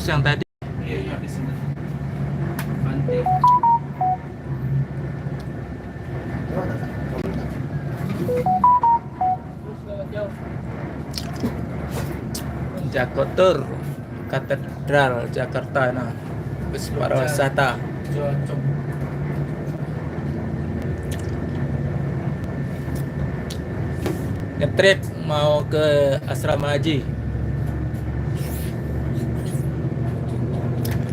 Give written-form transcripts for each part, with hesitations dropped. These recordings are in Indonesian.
yang tadi. Iya, di sini. Pantai. Terus lewat jauh. Jakotur, Katedral Jakarta. Nah, bus pariwisata. Cocok. Ngetrip mau ke asrama haji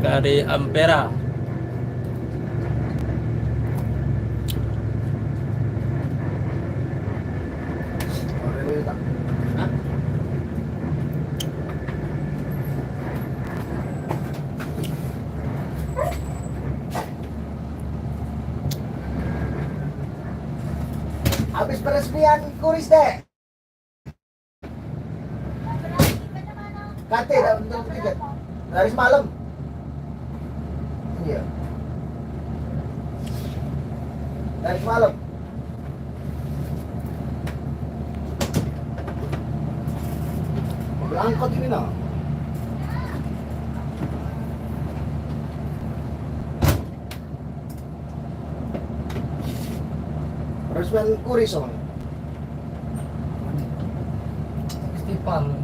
dari Ampera. Hah? Habis peresmian kuris deh. KT dah bentuk tiket dari semalam. Iya. Dari semalam. Mobil angkot ini noh. Peresmian kuris on. Festival.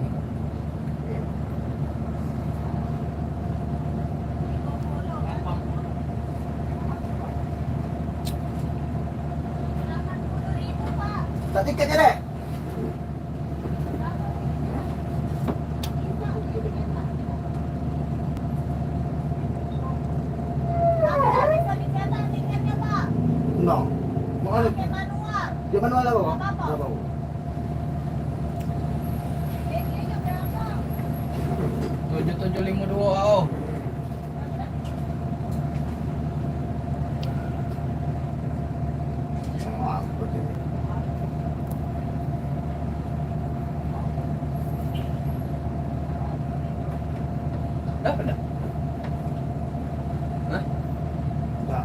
Tak tiketnya deh. No. Mau ano? Di manual apa, Pak? Berapa, Bu? Tujuh lima dua. Oh. Maaf, begini. Dapat dah. Hah? Nah,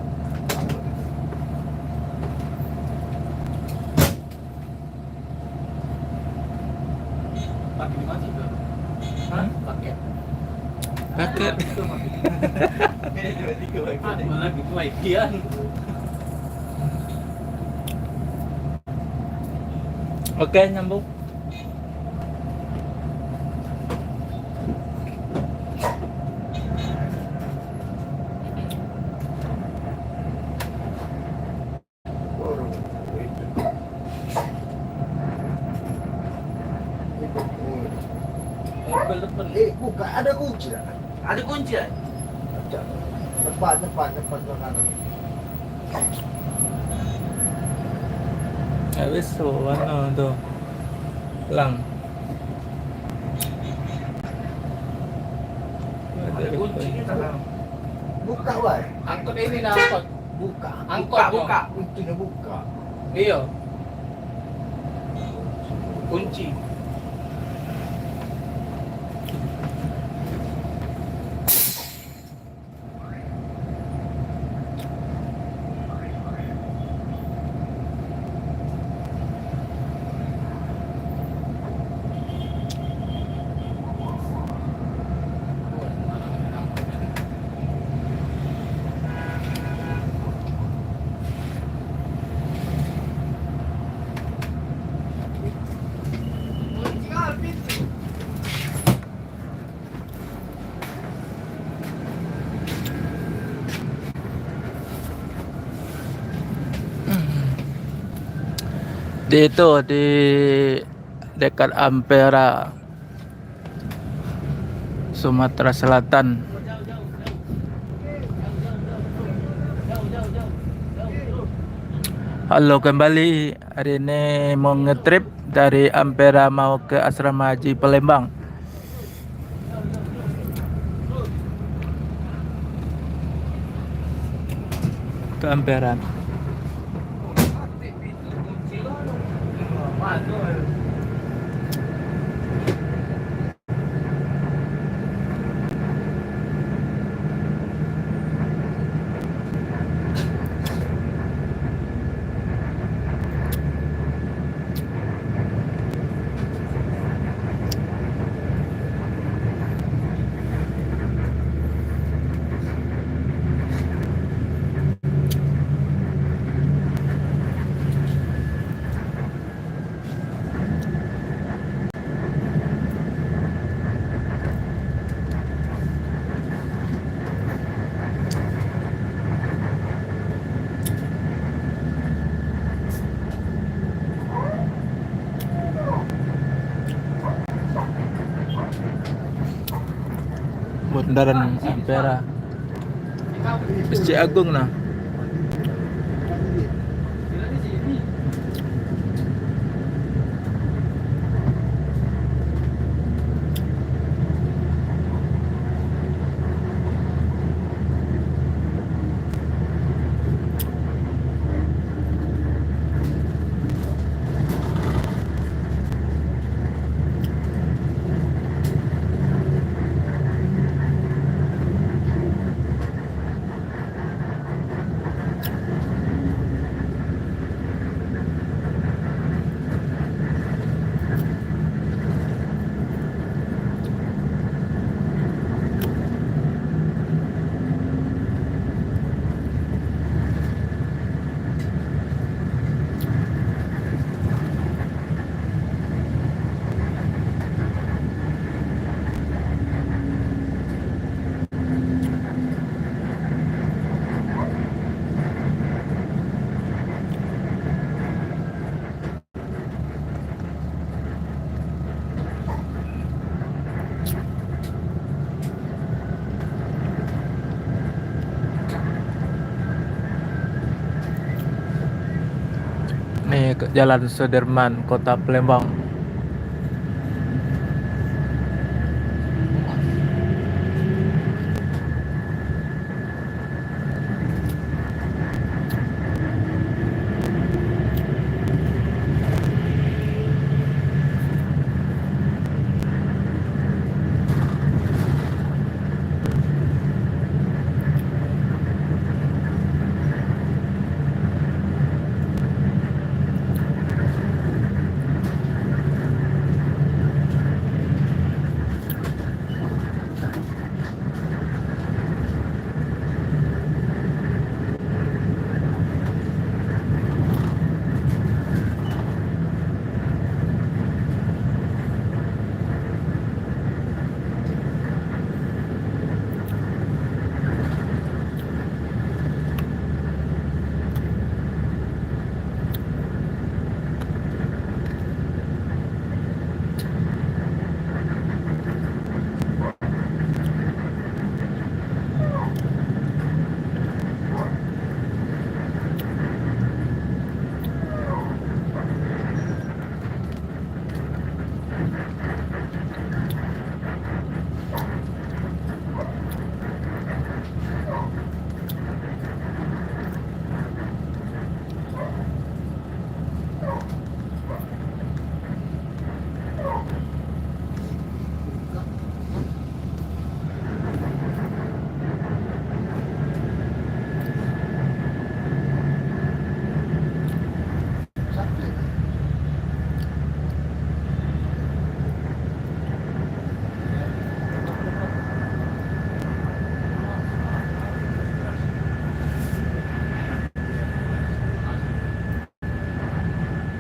Pakai di mana itu? Hah? Pakai. Paket. Malah gitu lagi-an. Oke, nyambung. burung. Depan. Buka, ada kunci dah. Ada kunci ya? Depan ke kanan. Habis tuh, ano tuh. Lang. Ada kunci kita. Buka, wah. Angkot ini na angkot. Buka. Angkot buka. Kuncinya buka. Iya. Kunci. Di itu di dekat Ampera, Sumatera Selatan. Halo kembali, hari ini mau ngetrip dari Ampera mau ke Asrama Haji Palembang. Ke Ampera. Bundaran Ampera. Masjid Agung nah. Kira di sini. Nih ke Jalan Sudirman, Kota Palembang.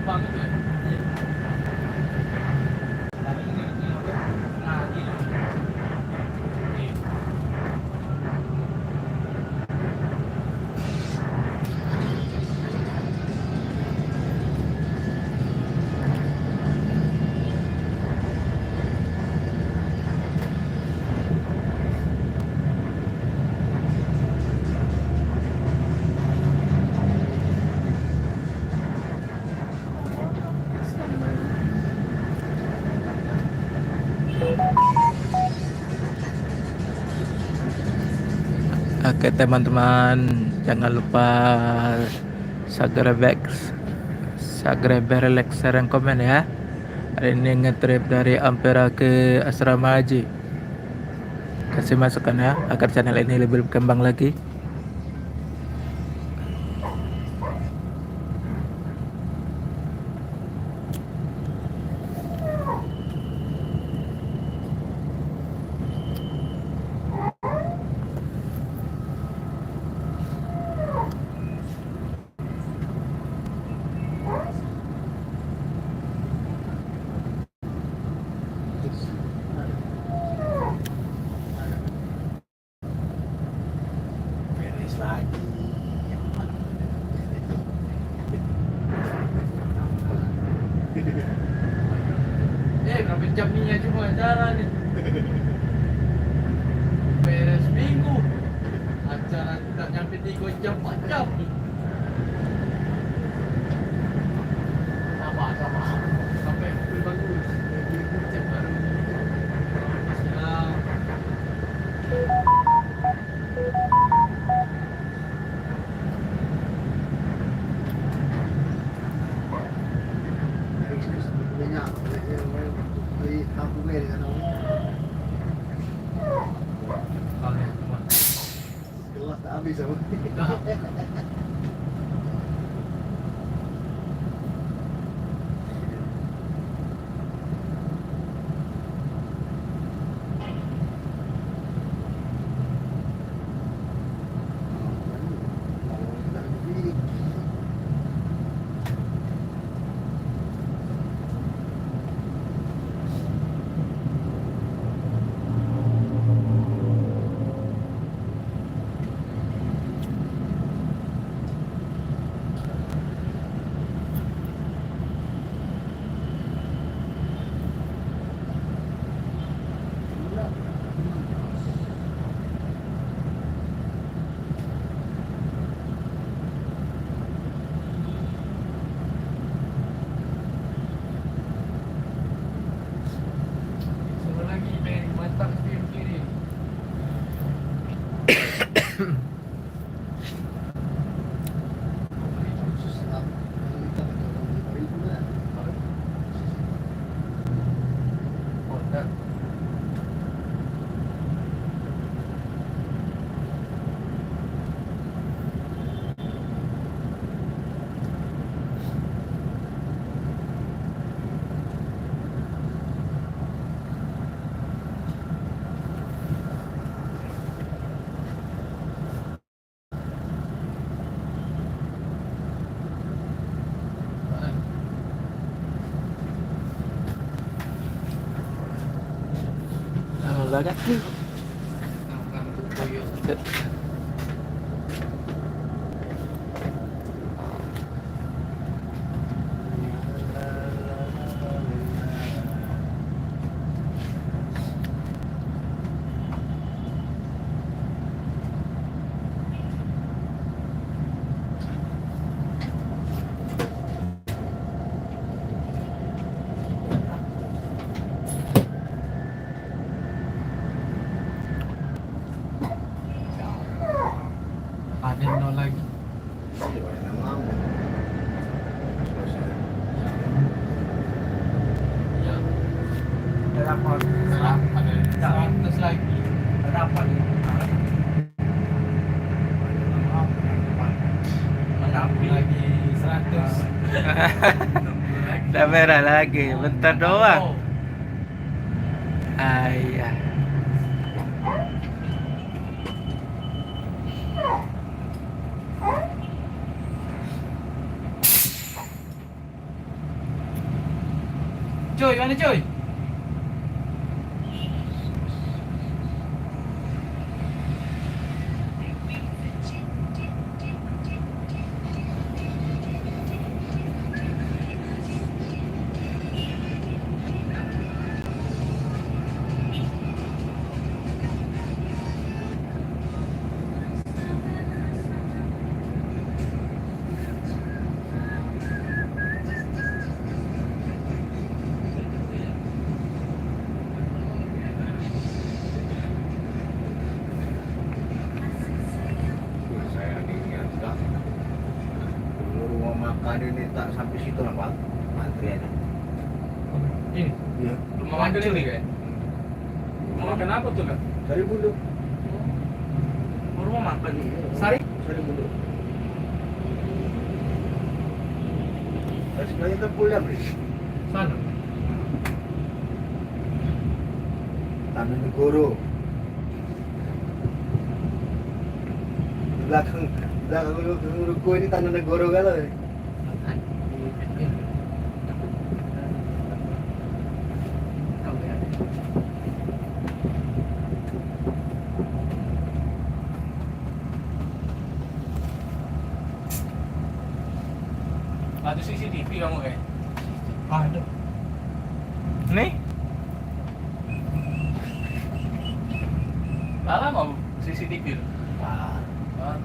Bang itu ya. Iya. Tapi ini nah gini. Nih. Oke teman-teman, jangan lupa subscribe, like, share, dan komen ya. Hari ini ngetrip dari Ampera ke Asrama Haji. Kasih masukan ya, agar channel ini lebih berkembang lagi. Beres lagi. Berapa jam ni ya cuma jalan ni. nggak nyampe 3 jam 4 jam. Sama sampai mobil bagus. Cek baru. Siap. Kalian semua. Kelas tak habis sama. Satu lagi pengen mantap setir kiri. Oh, dah. Lama banget nih. Ada nol lagi. Ya. Dapat. Ada 100 lagi. Dapat. Tapi lagi 100. Udah merah lagi, bentar doang. Ayah. Cuy, mana cuy? Saya ingat tak dulu rumah makan ini tak sampai situ lah Pak antriannya. Ini Iya. rumah makan ini kan? Rumah makan apa tuh kan? Sari Bunduk. Rumah makan. Sari. Sari Bunduk. Sebelahnya kan Polda Bri. Sana. Tanah Negoro. Belakang ruko ini Tanah Negoro galau ya. Ada CCTV kamu kan? Ada. Nih, Lama mau CCTV. Ah, Ah,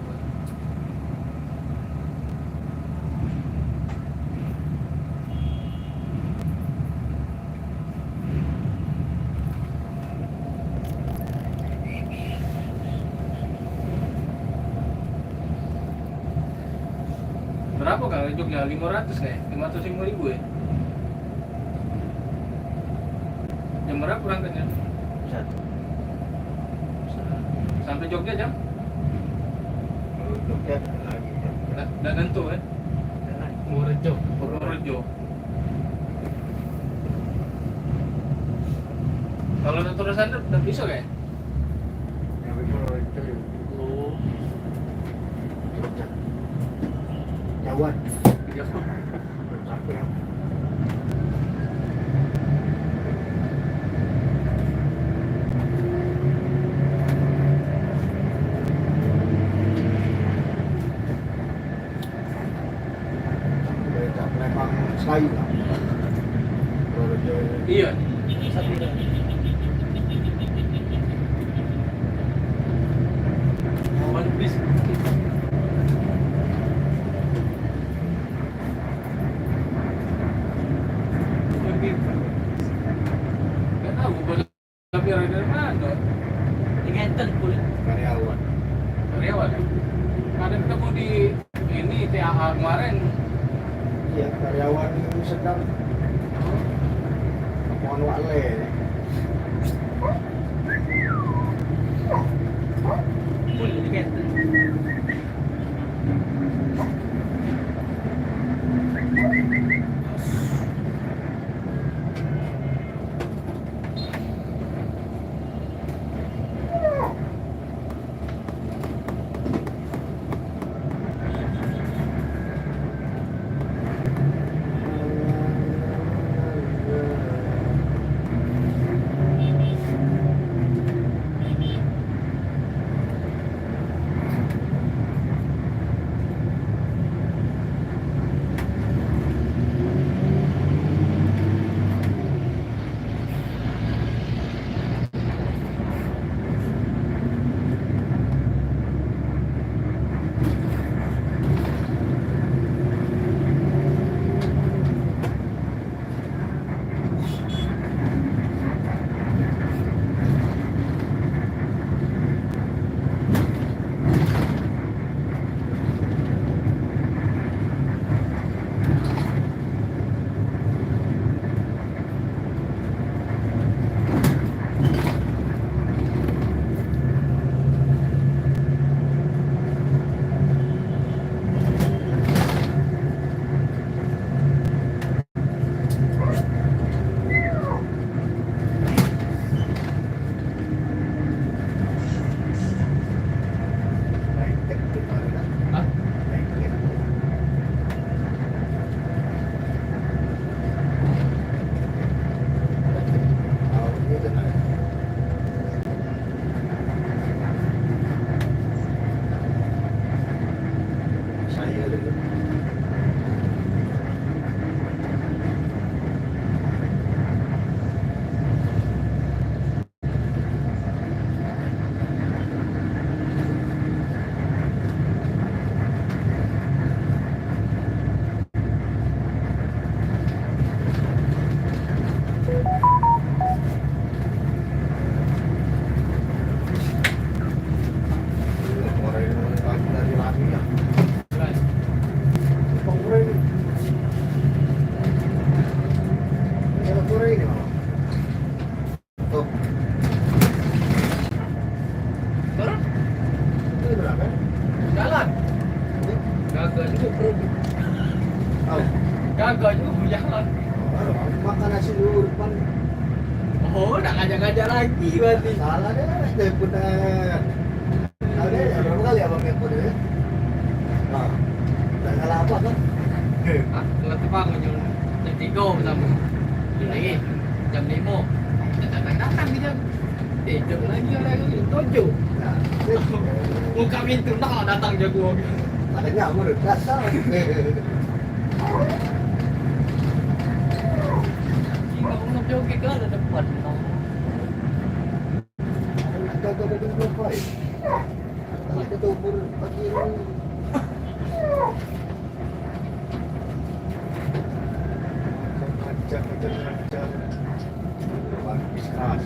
berapa Kang ke Jogja? 500 kayak? 505.000 ya? Jam berapa berangkatnya? Satu. Sampai Jogja jam? Kalau Jogja lagi. Dan tentu ya? Purworejo. Purworejo. Kalau udah turun sana udah bisa kayak? Sampai Purworejo. Oh. Jogja. Jauhan. Iya. Sampai ya. Memang Selayu lah. Purworejo. Iya. Waduh, please. Gak tahu gue tapi dari mana? Ingatan pula. Karyawan. Karyawan. Ada ketemu di ini TAA kemarin. Iya, karyawan sedang mohon wale. Pula ingatan. Kagak juga berjalan. Makan nasi dulu depan. Oh, udah ngajak-ngajak lagi berarti. Salah deh, telepon deh. Ada ya berapa kali abang telepon ya? Nah, udah salah apa kan? Ah, ngerti Bang, jam 3 bersama. Jam lagi jam 5. Datang di jam. Jam lagi orang itu 7. Nah, Buka pintu nak datang jago. makanya aku udah dasar. Jika mau joget ke ada depan. Kagak ada yang berapa ya? Ada tuh umur pagi ini. Macam-macam. Habis keras.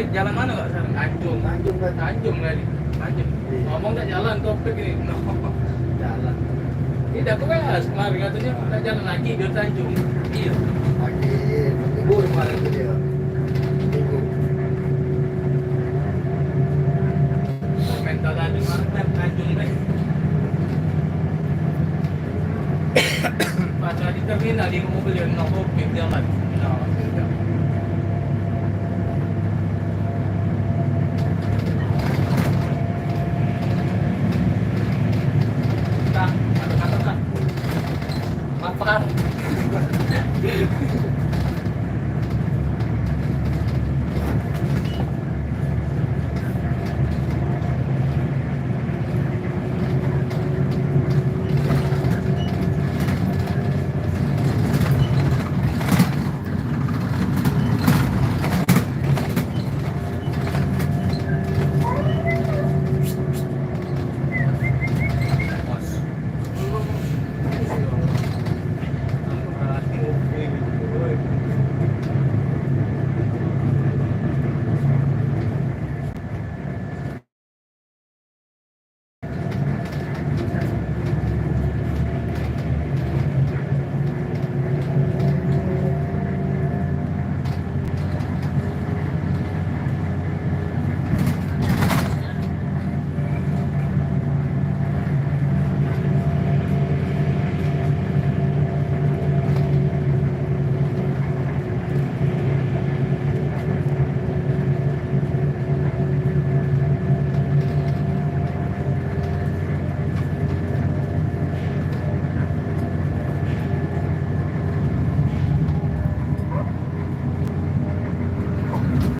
topik jalan mana nggak sekarang? Tanjung. Tanjung kan. Tanjung lagi. Tanjung. Iya. Ngomong tak jalan topik ini. Jalan. Tidak, aku kan kemarin katanya tak jalan lagi di Tanjung. Iya. Lagi libur kemarin tuh dia. Minggu. Mental Tanjung mana? Tanjung deh. Pas di terminal di mobil yang topik jalan. Nah, tidak. Tak, ada kata tak. Apa?